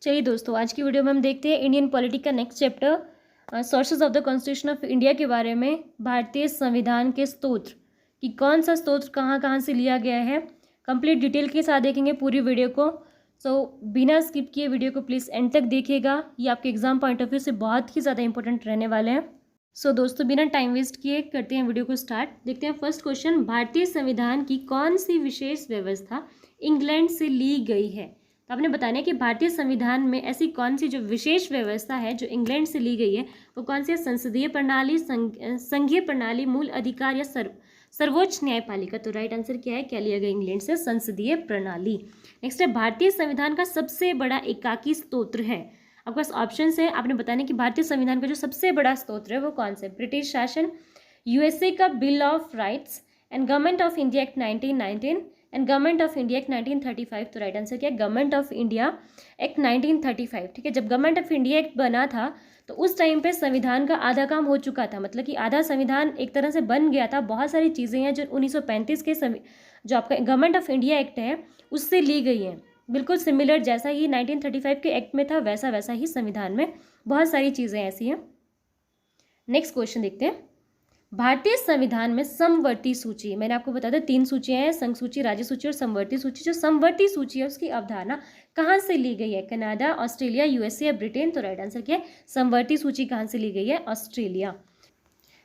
चलिए दोस्तों, आज की वीडियो में हम देखते हैं इंडियन पॉलिटी का next chapter sources of the constitution of India के बारे में। भारतीय संविधान के स्तोत्र कि कौन सा स्तोत्र कहाँ कहाँ से लिया गया है, कंप्लीट डिटेल के साथ देखेंगे पूरी वीडियो को। बिना स्किप किए वीडियो को प्लीज़ एंड तक देखिएगा, ये आपके एग्जाम पॉइंट ऑफ व्यू से बहुत ही ज़्यादा इंपॉर्टेंट रहने वाले हैं। दोस्तों, बिना टाइम वेस्ट किए करते हैं वीडियो को स्टार्ट। देखते हैं फर्स्ट क्वेश्चन, भारतीय संविधान की कौन सी विशेष व्यवस्था इंग्लैंड से ली गई है। तो आपने बताना है कि भारतीय संविधान में ऐसी कौन सी जो विशेष व्यवस्था है जो इंग्लैंड से ली गई है, वो कौन सी है। संसदीय प्रणाली, संघीय प्रणाली, मूल अधिकार या सर्वोच्च न्यायपालिका। तो राइट आंसर क्या है, क्या लिया गया इंग्लैंड से, संसदीय प्रणाली। नेक्स्ट है, भारतीय संविधान का सबसे बड़ा एकाकी स्तोत्र है। आपके पास ऑप्शन है, आपने बताना है कि भारतीय संविधान का जो सबसे बड़ा स्तोत्र है वो कौन सा है। ब्रिटिश शासन, यूएसए का bill of rights, and government of India act 1919 and government of India act 1935। तो राइट आंसर क्या है, गवर्नमेंट ऑफ इंडिया एक्ट 1935। ठीक है, जब गवर्नमेंट ऑफ इंडिया एक्ट बना था तो उस टाइम पे संविधान का आधा काम हो चुका था, मतलब कि आधा संविधान एक तरह से बन गया था। बहुत सारी चीज़ें हैं जो 1935 के जो आपका गवर्नमेंट ऑफ इंडिया एक्ट है उससे ली गई हैं, बिल्कुल सिमिलर, जैसा ही 1935 के एक्ट में था वैसा ही संविधान में बहुत सारी चीज़ें ऐसी हैं। नेक्स्ट क्वेश्चन देखते हैं, भारतीय संविधान में समवर्ती सूची, मैंने आपको बताया था 3 सूचियां हैं, संघ सूची, राज्य सूची और समवर्ती सूची। जो समवर्ती सूची है उसकी अवधारणा कहाँ से ली गई है, कनाडा, ऑस्ट्रेलिया, यूएसए या ब्रिटेन। तो राइट आंसर क्या है, समवर्ती सूची कहाँ से ली गई है, ऑस्ट्रेलिया।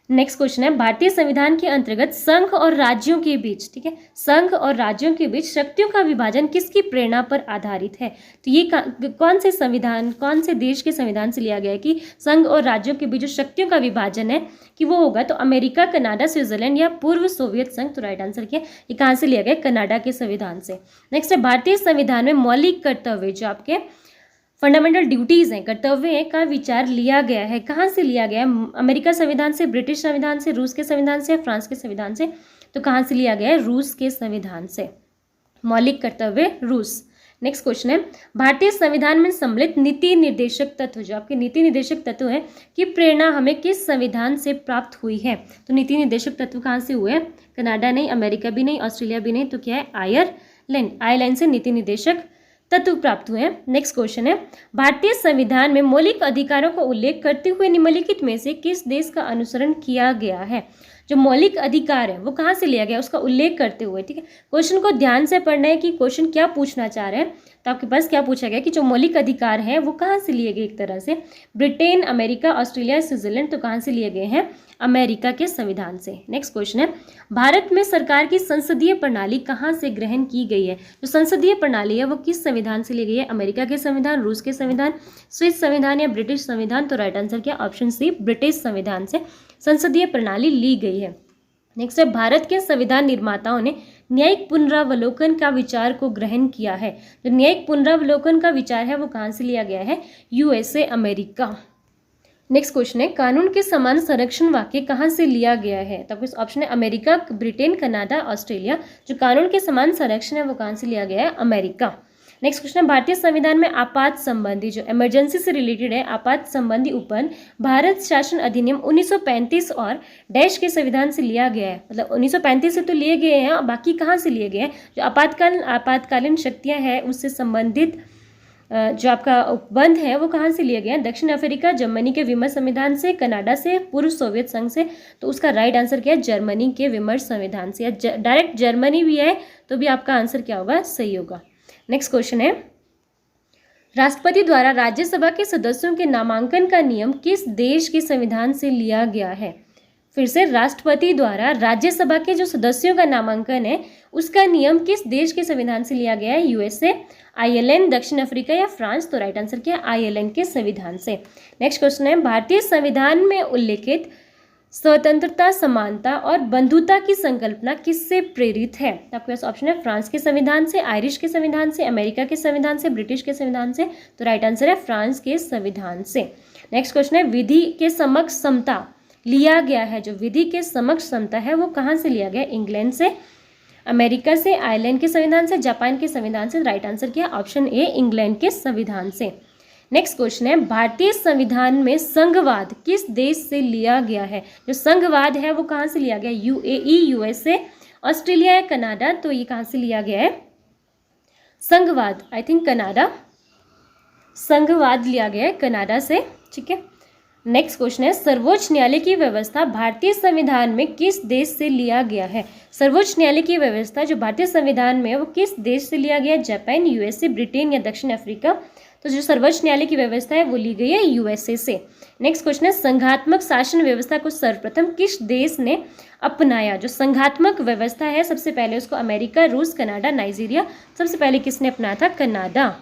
नेक्स्ट क्वेश्चन है, भारतीय संविधान के अंतर्गत संघ और राज्यों के बीच, ठीक है, संघ और राज्यों के बीच शक्तियों का विभाजन किसकी प्रेरणा पर आधारित है। तो ये कौन से संविधान, कौन से देश के संविधान से लिया गया है कि संघ और राज्यों के बीच जो शक्तियों का विभाजन है कि वो होगा। तो अमेरिका, कनाडा, स्विट्जरलैंड या पूर्व सोवियत संघ। तो राइट आंसर क्या है, ये कहाँ से लिया गया, कनाडा के संविधान से। नेक्स्ट है, भारतीय संविधान में मौलिक कर्तव्य, जो आपके फंडामेंटल ड्यूटीज़ हैं, कर्तव्य का विचार लिया गया है, कहाँ से लिया गया है। अमेरिका संविधान से, ब्रिटिश संविधान से, रूस के संविधान से, फ्रांस के संविधान से। तो कहाँ से लिया गया है, रूस के संविधान से। मौलिक कर्तव्य रूस। नेक्स्ट क्वेश्चन है, भारतीय संविधान में सम्मिलित नीति निर्देशक तत्व, जो आपके नीति निर्देशक तत्व है कि प्रेरणा हमें किस संविधान से प्राप्त हुई है। तो नीति निर्देशक तत्व कहाँ से हुए, कनाडा नहीं, अमेरिका भी नहीं, ऑस्ट्रेलिया भी नहीं, तो क्या है, आयरलैंड से नीति निर्देशक तत्व प्राप्त हुए हैं। नेक्स्ट क्वेश्चन है, भारतीय संविधान में मौलिक अधिकारों का उल्लेख करते हुए निम्नलिखित में से किस देश का अनुसरण किया गया है। जो मौलिक अधिकार है वो कहाँ से लिया गया, उसका उल्लेख करते हुए। ठीक है, क्वेश्चन को ध्यान से पढ़ना है कि क्वेश्चन क्या पूछना चाह रहे हैं। तो आपके पास क्या पूछा गया कि जो मौलिक अधिकार हैं वो कहाँ से लिए गए, एक तरह से ब्रिटेन, अमेरिका, ऑस्ट्रेलिया, स्विट्जरलैंड। तो कहाँ से लिए गए हैं, अमेरिका के संविधान से। नेक्स्ट क्वेश्चन है, भारत में सरकार की संसदीय प्रणाली कहाँ से ग्रहण की गई है। जो संसदीय प्रणाली है वो किस संविधान से ली गई है, अमेरिका के संविधान, रूस के संविधान, स्विस संविधान या ब्रिटिश संविधान। तो राइट आंसर क्या, ऑप्शन सी, ब्रिटिश संविधान से संसदीय प्रणाली ली गई है। नेक्स्ट है, भारत के संविधान निर्माताओं ने न्यायिक पुनरावलोकन का विचार को ग्रहण किया है। जो न्यायिक पुनरावलोकन का विचार है वो कहाँ से लिया गया है, यूएसए, अमेरिका। नेक्स्ट क्वेश्चन है, कानून के समान संरक्षण वाक्य कहाँ से लिया गया है। तो आपके ऑप्शन है अमेरिका, ब्रिटेन, कनाडा, ऑस्ट्रेलिया। जो कानून के समान संरक्षण है वो कहाँ से लिया गया है, अमेरिका। नेक्स्ट क्वेश्चन है, भारतीय संविधान में आपात संबंधी, जो इमरजेंसी से रिलेटेड है, आपात संबंधी उपबंध भारत शासन अधिनियम 1935 और डैश के संविधान से लिया गया है। मतलब 1935 से तो लिए गए हैं, बाकी कहाँ से लिए गए हैं। जो आपातकालीन शक्तियाँ हैं उससे संबंधित जो आपका उपबंध है वो कहाँ से लिए गए हैं, दक्षिण अफ्रीका, जर्मनी के विमर्श संविधान से, कनाडा से, पूर्व सोवियत संघ से। तो उसका राइट आंसर क्या है, जर्मनी के विमर्श संविधान से, या डायरेक्ट जर्मनी भी है तो भी आपका आंसर क्या होगा, सही होगा। नेक्स्ट क्वेश्चन है, राष्ट्रपति द्वारा राज्यसभा के सदस्यों के नामांकन का नियम किस देश के संविधान से लिया गया है। फिर से, राष्ट्रपति द्वारा राज्यसभा के जो सदस्यों का नामांकन है उसका नियम किस देश के संविधान से लिया गया है, यूएसए, आयरलैंड, दक्षिण अफ्रीका या फ्रांस। तो राइट आंसर क्या है, आयरलैंड के संविधान से। नेक्स्ट क्वेश्चन है, भारतीय संविधान में उल्लेखित स्वतंत्रता, समानता और बंधुता की संकल्पना किससे प्रेरित है। आपके पास ऑप्शन है फ्रांस के संविधान से, आयरिश के संविधान से, अमेरिका के संविधान से, ब्रिटिश के संविधान से। तो राइट आंसर है फ्रांस के संविधान से। नेक्स्ट क्वेश्चन है, विधि के समक्ष समता लिया गया है। जो विधि के समक्ष समता है वो कहाँ से लिया गया, इंग्लैंड से, अमेरिका से, आयरलैंड के संविधान से, जापान के संविधान से। राइट आंसर क्या, ऑप्शन ए, इंग्लैंड के संविधान से। नेक्स्ट क्वेश्चन है, भारतीय संविधान में संघवाद किस देश से लिया गया है। जो संघवाद है वो कहाँ से लिया गया, यूएई, यूएसए, ऑस्ट्रेलिया या कनाडा। तो ये कहाँ से लिया गया है, संघवाद, आई थिंक कनाडा। संघवाद लिया गया है कनाडा से। ठीक है, नेक्स्ट क्वेश्चन है सर्वोच्च न्यायालय की व्यवस्था भारतीय संविधान में किस देश से लिया गया है? सर्वोच्च न्यायालय की व्यवस्था जो भारतीय संविधान में है वो किस देश से लिया गया है? जापान, यूएसए, ब्रिटेन या दक्षिण अफ्रीका? तो जो सर्वोच्च न्यायालय की व्यवस्था है वो ली गई है यूएसए से। नेक्स्ट क्वेश्चन है संघात्मक शासन व्यवस्था को सर्वप्रथम किस देश ने अपनाया? जो संघात्मक व्यवस्था है सबसे पहले उसको अमेरिका, रूस, कनाडा, नाइजीरिया, सबसे पहले किसने अपनाया था? कनाडा।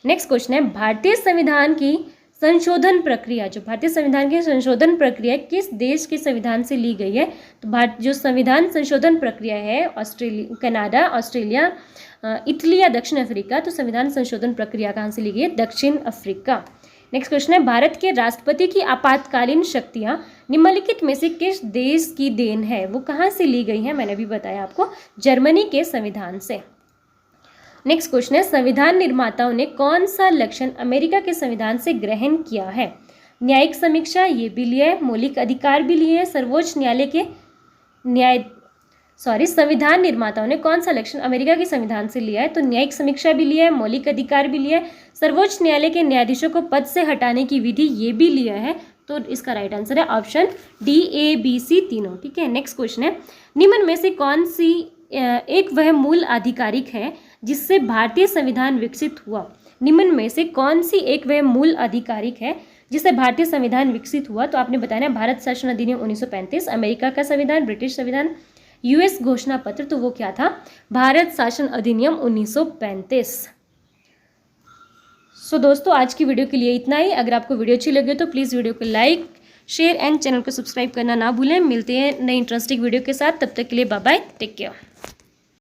नेक्स्ट क्वेश्चन है भारतीय संविधान की संशोधन प्रक्रिया, जो भारतीय संविधान की संशोधन प्रक्रिया किस देश के संविधान से ली गई है? तो भारत जो संविधान संशोधन प्रक्रिया है कनाडा, ऑस्ट्रेलिया, इटली या दक्षिण अफ्रीका? तो संविधान संशोधन प्रक्रिया कहाँ से ली गई है? दक्षिण अफ्रीका। नेक्स्ट क्वेश्चन है भारत के राष्ट्रपति की आपातकालीन शक्तियाँ निम्नलिखित में से किस देश की देन है? वो कहाँ से ली गई है? मैंने अभी बताया आपको, जर्मनी के संविधान से। नेक्स्ट क्वेश्चन है संविधान निर्माताओं ने कौन सा लक्षण अमेरिका के संविधान से ग्रहण किया है? न्यायिक समीक्षा ये भी लिया है, मौलिक अधिकार भी लिए हैं, सर्वोच्च न्यायालय के संविधान निर्माताओं ने कौन सा लक्षण अमेरिका के संविधान से लिया है? तो न्यायिक समीक्षा भी लिया है, मौलिक अधिकार भी लिया है, सर्वोच्च न्यायालय के न्यायाधीशों को पद से हटाने की विधि ये भी लिया है। तो इसका राइट आंसर है ऑप्शन डी, ए, बी, सी तीनों। ठीक है, नेक्स्ट क्वेश्चन है निम्न में से कौन सी एक वह मूल आधिकारिक है जिससे भारतीय संविधान विकसित हुआ? निम्न में से कौन सी एक वह मूल आधिकारिक है जिससे भारतीय संविधान विकसित हुआ? तो आपने बताना भारत शासन अधिनियम 1935, अमेरिका का संविधान, ब्रिटिश संविधान, यूएस घोषणा पत्र। तो वो क्या था? भारत शासन अधिनियम 1935। सो दोस्तों आज की वीडियो के लिए इतना ही। अगर आपको वीडियो अच्छी लगे तो प्लीज़ वीडियो को लाइक, शेयर एंड चैनल को सब्सक्राइब करना ना भूलें। मिलते हैं नई इंटरेस्टिंग वीडियो के साथ, तब तक के लिए बाय बाय, टेक केयर।